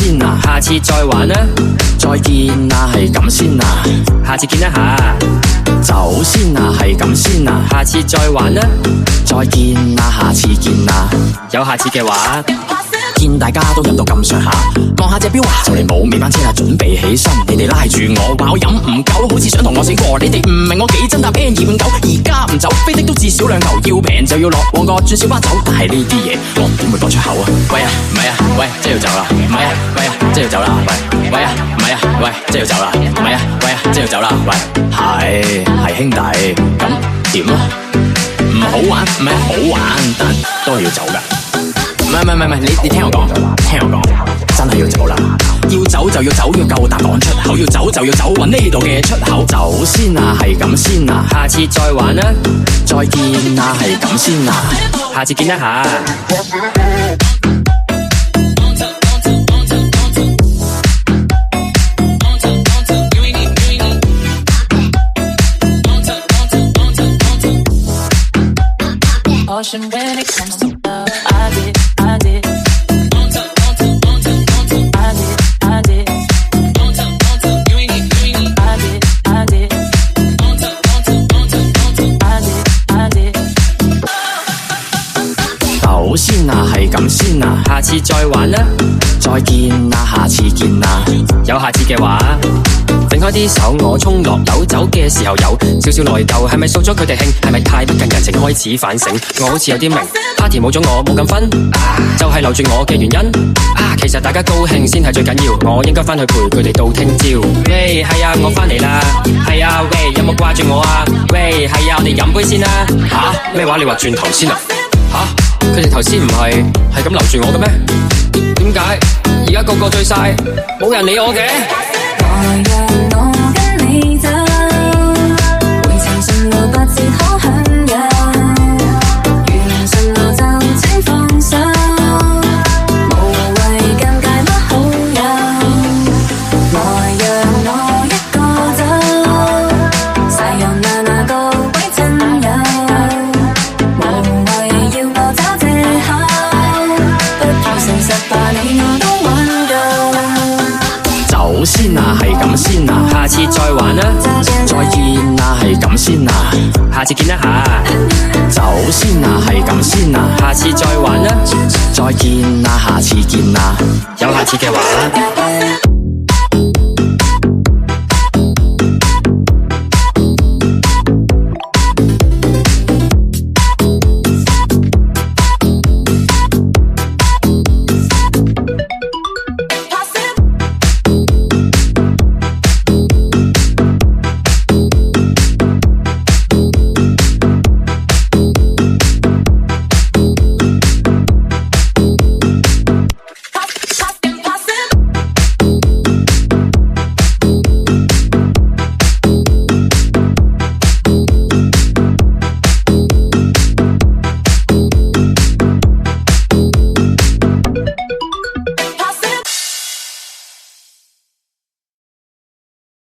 先啊，下次再玩啦，再見啊，係咁先啊，下次見一下，走先啊，係咁先啊，下次再玩啦，再見啊，下次見啊，有下次嘅話。見大家都飲到咁上下，望下隻錶啊，就嚟冇尾班車啦，準備起身。你哋拉住我話我飲唔夠，好似想同我死過。你哋唔明我幾真搭 N259，而家唔走，飛的都至少2牛，要平就要落旺角轉小巴走。但係呢啲嘢我點會講出口啊？喂啊，唔係啊，喂，真係要走啦，唔係啊，喂啊，真係要走啦，喂，喂啊，唔係啊，喂，真係要走啦，唔係啊，喂啊，真係要走啦，喂，係兄弟，咁點啊？唔好玩，唔係好玩，但都係要走噶。唔係，你聽我講，真係要走啦！要走就要走，要夠膽講出口，要走就要走，搵呢度嘅出口。走先啊，係咁先啊，下次再玩啦，再見啊，係咁先啊，下次見一下。When it comes to love, I did. I did.走先啊，係咁先啊，下次再玩啦，再見啊，下次見啊，有下次嘅話。整開啲手，我衝落樓走嘅時候有少少內疚，係咪掃咗佢哋興？係咪太不近人情？開始反省，我好似有啲明 party 冇咗我冇咁分，就係留住我嘅原因。其實大家高興先係最緊要，我應該翻去陪佢哋到聽朝。喂，係啊，我翻嚟啦。係啊，喂，有冇掛住我啊？喂，係啊，我哋飲杯先啦。咩話？你話轉頭先啊？佢哋頭先唔係咁留住我嘅咩？點解而家個個醉晒，冇人理我嘅？來讓我跟你走，回程順路不折可享有，完順路就請放手，無謂尷尬乜好友。來讓我一個走，曬讓那個位親友，無謂要我找藉口，不如誠實吧，你我都玩夠。走先啊，係咁先啊，下次再玩啦，再見啊，係咁先啊，下次見一下。走先啊，係咁先啊，下次再玩啦，再見啊，下次見啊，有下次嘅話。